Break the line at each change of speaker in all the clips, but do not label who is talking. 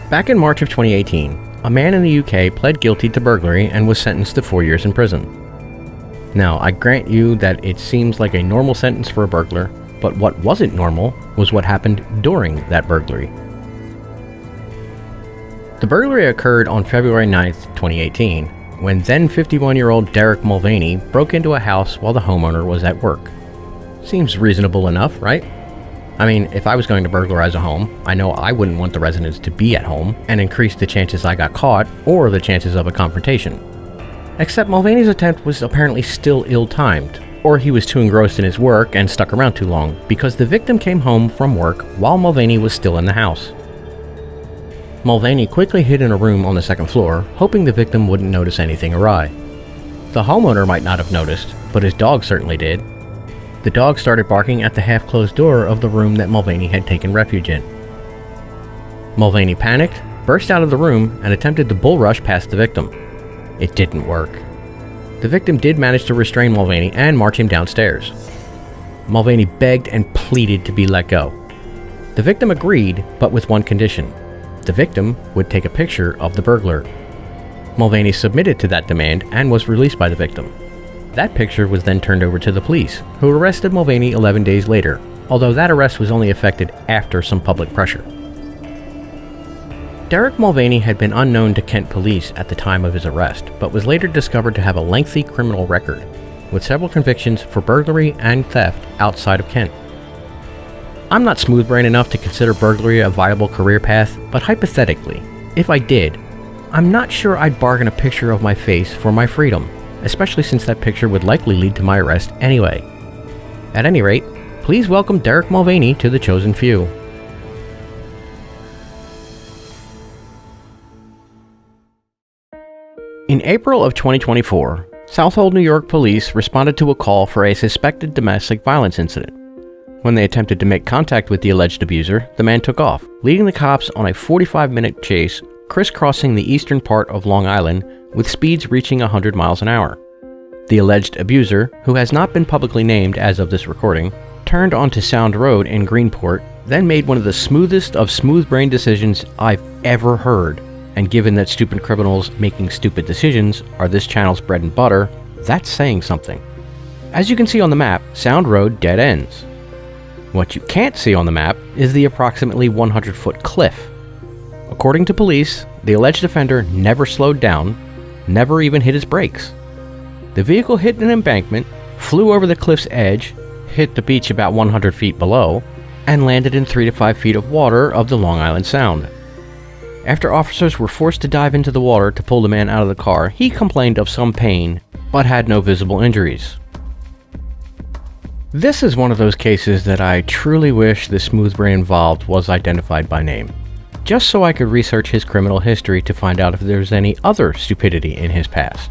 Back in March of 2018, a man in the UK pled guilty to burglary and was sentenced to 4 years in prison. Now, I grant you that it seems like a normal sentence for a burglar, but what wasn't normal was what happened during that burglary. The burglary occurred on February 9th, 2018, when then 51-year-old Derek Mulvaney broke into a house while the homeowner was at work. Seems reasonable enough, right? I mean, if I was going to burglarize a home, I know I wouldn't want the residents to be at home and increase the chances I got caught or the chances of a confrontation. Except Mulvaney's attempt was apparently still ill-timed, or he was too engrossed in his work and stuck around too long, because the victim came home from work while Mulvaney was still in the house. Mulvaney quickly hid in a room on the second floor, hoping the victim wouldn't notice anything awry. The homeowner might not have noticed, but his dog certainly did. The dog started barking at the half-closed door of the room that Mulvaney had taken refuge in. Mulvaney panicked, burst out of the room, and attempted to bull rush past the victim. It didn't work. The victim did manage to restrain Mulvaney and march him downstairs. Mulvaney begged and pleaded to be let go. The victim agreed, but with one condition. The victim would take a picture of the burglar. Mulvaney submitted to that demand and was released by the victim. That picture was then turned over to the police, who arrested Mulvaney 11 days later, although that arrest was only effected after some public pressure. Derek Mulvaney had been unknown to Kent police at the time of his arrest, but was later discovered to have a lengthy criminal record, with several convictions for burglary and theft outside of Kent. I'm not smooth-brained enough to consider burglary a viable career path, but hypothetically, if I did, I'm not sure I'd bargain a picture of my face for my freedom, especially since that picture would likely lead to my arrest anyway. At any rate, please welcome Derek Mulvaney to the chosen few. In April of 2024, Southold, New York police responded to a call for a suspected domestic violence incident. When they attempted to make contact with the alleged abuser, the man took off, leading the cops on a 45-minute chase crisscrossing the eastern part of Long Island with speeds reaching 100 miles an hour. The alleged abuser, who has not been publicly named as of this recording, turned onto Sound Road in Greenport, then made one of the smoothest of smooth-brained decisions I've ever heard. And given that stupid criminals making stupid decisions are this channel's bread and butter, that's saying something. As you can see on the map, Sound Road dead ends. What you can't see on the map is the approximately 100-foot cliff. According to police, the alleged offender never slowed down, never even hit his brakes. The vehicle hit an embankment, flew over the cliff's edge, hit the beach about 100 feet below, and landed in 3 to 5 feet of water of the Long Island Sound. After officers were forced to dive into the water to pull the man out of the car, he complained of some pain, but had no visible injuries. This is one of those cases that I truly wish the smooth brain involved was identified by name, just so I could research his criminal history to find out if there's any other stupidity in his past.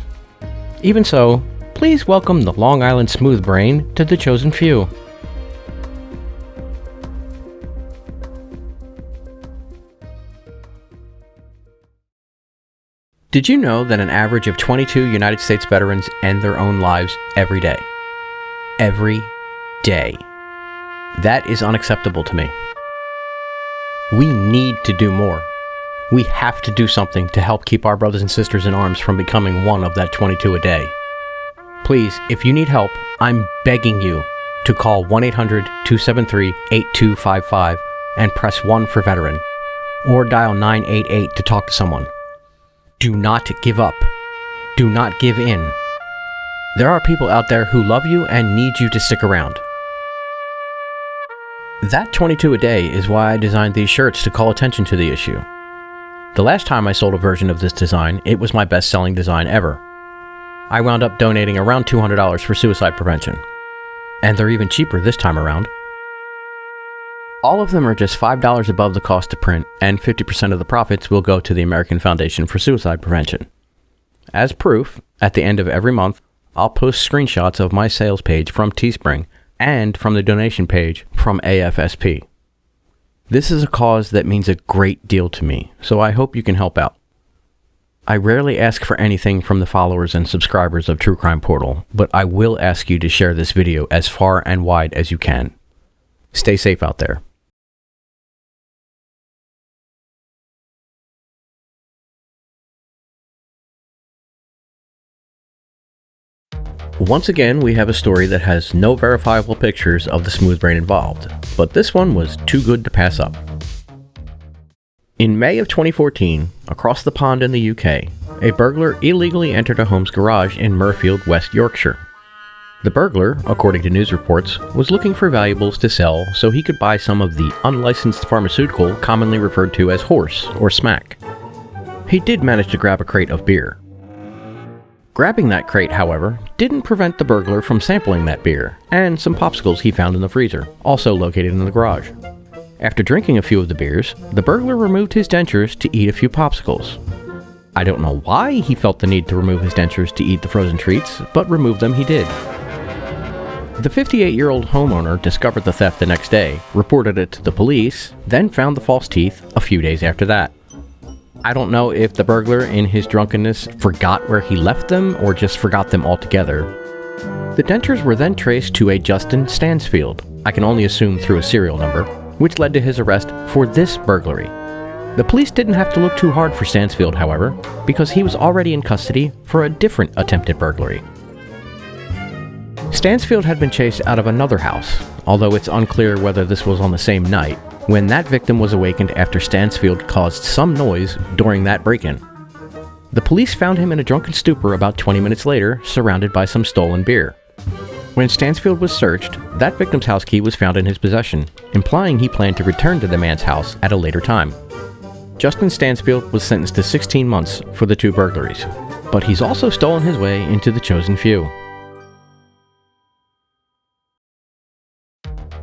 Even so, please welcome the Long Island smooth brain to the chosen few. Did you know that an average of 22 United States veterans end their own lives every day? Every day. That is unacceptable to me. We need to do more. We have to do something to help keep our brothers and sisters in arms from becoming one of that 22 a day. Please, if you need help, I'm begging you to call 1-800-273-8255 and press 1 for veteran, or dial 988 to talk to someone. Do not give up. Do not give in. There are people out there who love you and need you to stick around. That 22 a day is why I designed these shirts to call attention to the issue. The last time I sold a version of this design, it was my best-selling design ever. I wound up donating around $200 for suicide prevention. And they're even cheaper this time around. All of them are just $5 above the cost to print, and 50% of the profits will go to the American Foundation for Suicide Prevention. As proof, at the end of every month, I'll post screenshots of my sales page from Teespring and from the donation page from AFSP. This is a cause that means a great deal to me, so I hope you can help out. I rarely ask for anything from the followers and subscribers of True Crime Portal, but I will ask you to share this video as far and wide as you can. Stay safe out there. Once again, we have a story that has no verifiable pictures of the smooth brain involved, but this one was too good to pass up. In May of 2014, across the pond in the UK, a burglar illegally entered a home's garage in Murfield, West Yorkshire. The burglar, according to news reports, was looking for valuables to sell so he could buy some of the unlicensed pharmaceutical commonly referred to as horse or smack. He did manage to grab a crate of beer. Grabbing that crate, however, didn't prevent the burglar from sampling that beer and some popsicles he found in the freezer, also located in the garage. After drinking a few of the beers, the burglar removed his dentures to eat a few popsicles. I don't know why he felt the need to remove his dentures to eat the frozen treats, but remove them he did. The 58-year-old homeowner discovered the theft the next day, reported it to the police, then found the false teeth a few days after that. I don't know if the burglar, in his drunkenness, forgot where he left them or just forgot them altogether. The dentures were then traced to a Justin Stansfield, I can only assume through a serial number, which led to his arrest for this burglary. The police didn't have to look too hard for Stansfield, however, because he was already in custody for a different attempted burglary. Stansfield had been chased out of another house, although it's unclear whether this was on the same night, when that victim was awakened after Stansfield caused some noise during that break-in. The police found him in a drunken stupor about 20 minutes later, surrounded by some stolen beer. When Stansfield was searched, that victim's house key was found in his possession, implying he planned to return to the man's house at a later time. Justin Stansfield was sentenced to 16 months for the two burglaries, but he's also stolen his way into the chosen few.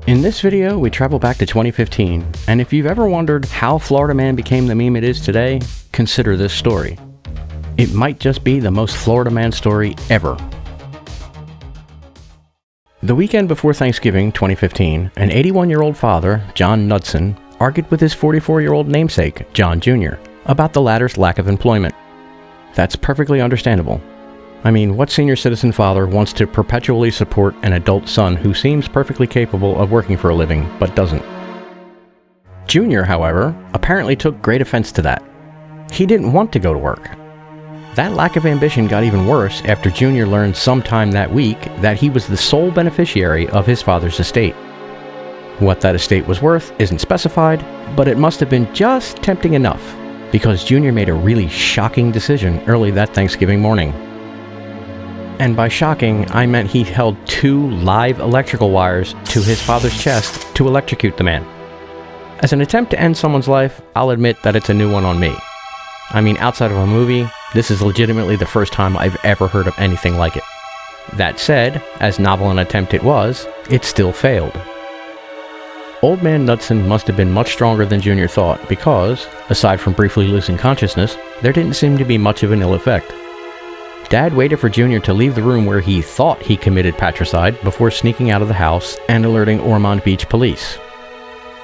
In this video, we travel back to 2015, and if you've ever wondered how Florida Man became the meme it is today, consider this story. It might just be the most Florida Man story ever. The weekend before Thanksgiving 2015, an 81-year-old father, John Knudsen, argued with his 44-year-old namesake, John Jr., about the latter's lack of employment. That's perfectly understandable. I mean, what senior citizen father wants to perpetually support an adult son who seems perfectly capable of working for a living, but doesn't? Junior, however, apparently took great offense to that. He didn't want to go to work. That lack of ambition got even worse after Junior learned sometime that week that he was the sole beneficiary of his father's estate. What that estate was worth isn't specified, but it must have been just tempting enough, because Junior made a really shocking decision early that Thanksgiving morning. And by shocking, I meant he held 2 live electrical wires to his father's chest to electrocute the man. As an attempt to end someone's life, I'll admit that it's a new one on me. I mean, outside of a movie, this is legitimately the first time I've ever heard of anything like it. That said, as novel an attempt it was, it still failed. Old man Knudsen must have been much stronger than Junior thought because, aside from briefly losing consciousness, there didn't seem to be much of an ill effect. Dad waited for Junior to leave the room where he thought he committed patricide before sneaking out of the house and alerting Ormond Beach police.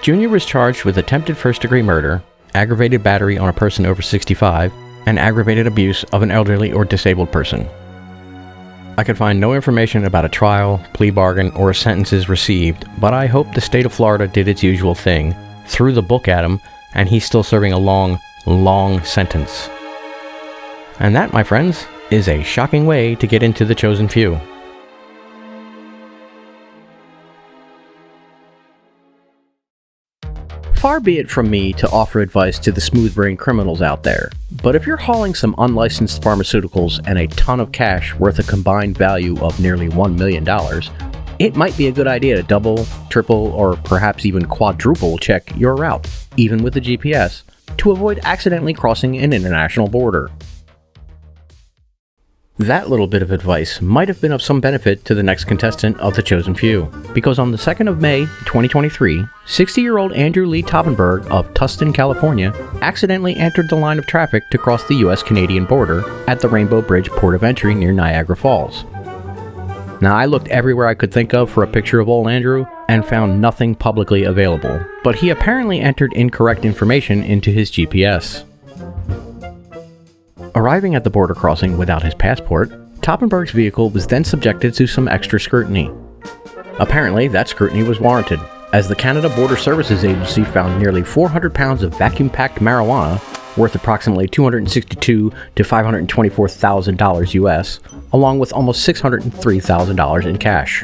Junior was charged with attempted first-degree murder, aggravated battery on a person over 65, and aggravated abuse of an elderly or disabled person. I could find no information about a trial, plea bargain, or sentences received, but I hope the state of Florida did its usual thing, threw the book at him, and he's still serving a long, long sentence. And that, my friends, is a shocking way to get into the chosen few. Far be it from me to offer advice to the smooth-brained criminals out there, but if you're hauling some unlicensed pharmaceuticals and a ton of cash worth a combined value of nearly $1 million, it might be a good idea to double, triple, or perhaps even quadruple check your route, even with the GPS, to avoid accidentally crossing an international border. That little bit of advice might have been of some benefit to the next contestant of The Chosen Few, because on the 2nd of May, 2023, 60-year-old Andrew Lee Toppenberg of Tustin, California, accidentally entered the line of traffic to cross the US-Canadian border at the Rainbow Bridge port of entry near Niagara Falls. Now, I looked everywhere I could think of for a picture of old Andrew and found nothing publicly available, but he apparently entered incorrect information into his GPS. Arriving at the border crossing without his passport, Toppenberg's vehicle was then subjected to some extra scrutiny. Apparently, that scrutiny was warranted, as the Canada Border Services Agency found nearly 400 pounds of vacuum-packed marijuana worth approximately $262,000 to $524,000 US, along with almost $603,000 in cash.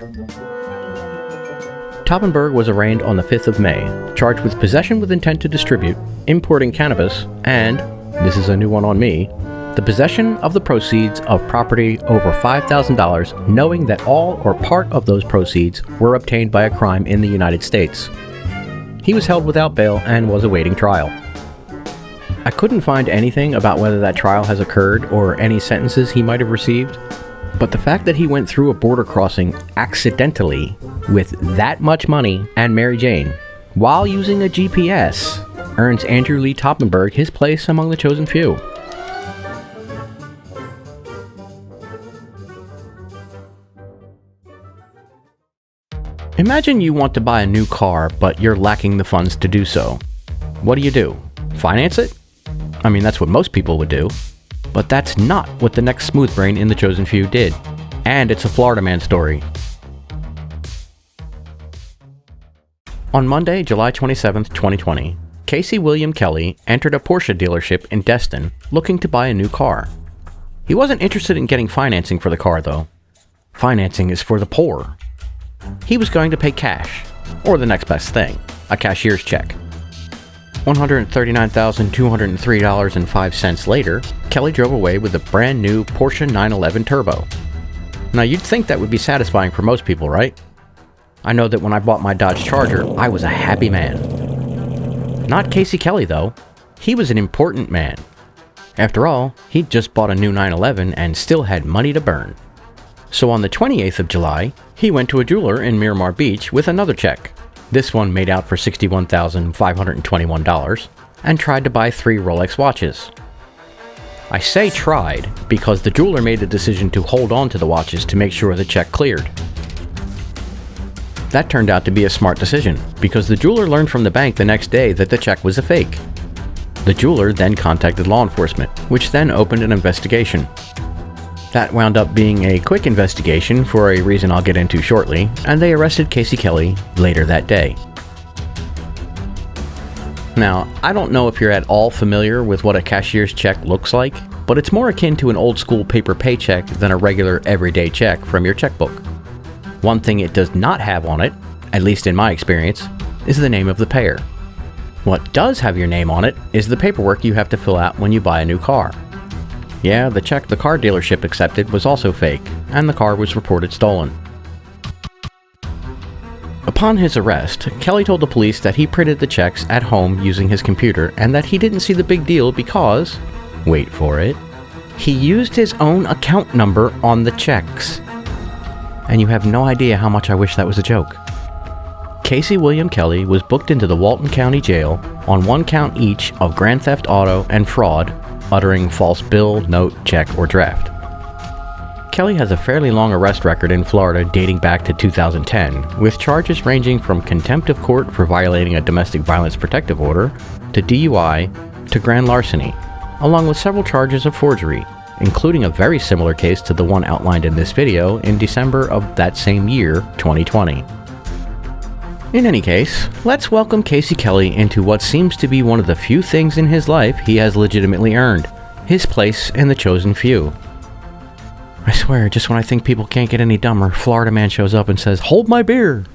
Toppenberg was arraigned on the 5th of May, charged with possession with intent to distribute, importing cannabis, and, this is a new one on me, the possession of the proceeds of property over $5,000, knowing that all or part of those proceeds were obtained by a crime in the United States. He was held without bail and was awaiting trial. I couldn't find anything about whether that trial has occurred or any sentences he might have received, but the fact that he went through a border crossing accidentally with that much money and Mary Jane while using a GPS earns Andrew Lee Toppenberg his place among the chosen few. Imagine you want to buy a new car, but you're lacking the funds to do so. What do? Finance it? I mean, that's what most people would do. But that's not what the next smooth brain in the chosen few did. And it's a Florida man story. On Monday, July 27, 2020, Casey William Kelly entered a Porsche dealership in Destin looking to buy a new car. He wasn't interested in getting financing for the car, though. Financing is for the poor. He was going to pay cash, or the next best thing, a cashier's check. $139,203.05 later, Kelly drove away with a brand new Porsche 911 Turbo. Now you'd think that would be satisfying for most people, right? I know that when I bought my Dodge Charger, I was a happy man. Not Casey Kelly though. He was an important man. After all, he'd just bought a new 911 and still had money to burn. So on the 28th of July, he went to a jeweler in Miramar Beach with another check. This one made out for $61,521, and tried to buy 3 Rolex watches. I say tried because the jeweler made the decision to hold on to the watches to make sure the check cleared. That turned out to be a smart decision, because the jeweler learned from the bank the next day that the check was a fake. The jeweler then contacted law enforcement, which then opened an investigation. That wound up being a quick investigation for a reason I'll get into shortly, and they arrested Casey Kelly later that day. Now, I don't know if you're at all familiar with what a cashier's check looks like, but it's more akin to an old school paper paycheck than a regular everyday check from your checkbook. One thing it does not have on it, at least in my experience, is the name of the payer. What does have your name on it is the paperwork you have to fill out when you buy a new car. Yeah, the check the car dealership accepted was also fake, and the car was reported stolen. Upon his arrest, Kelly told the police that he printed the checks at home using his computer and that he didn't see the big deal because, wait for it, he used his own account number on the checks. And you have no idea how much I wish that was a joke. Casey William Kelly was booked into the Walton County Jail on 1 count each of grand theft auto and fraud, uttering false bill, note, check, or draft. Kelly has a fairly long arrest record in Florida dating back to 2010, with charges ranging from contempt of court for violating a domestic violence protective order, to DUI, to grand larceny, along with several charges of forgery, including a very similar case to the one outlined in this video in December of that same year, 2020. In any case, let's welcome Casey Kelly into what seems to be one of the few things in his life he has legitimately earned, his place in the chosen few. I swear, just when I think people can't get any dumber, Florida man shows up and says, "Hold my beer!"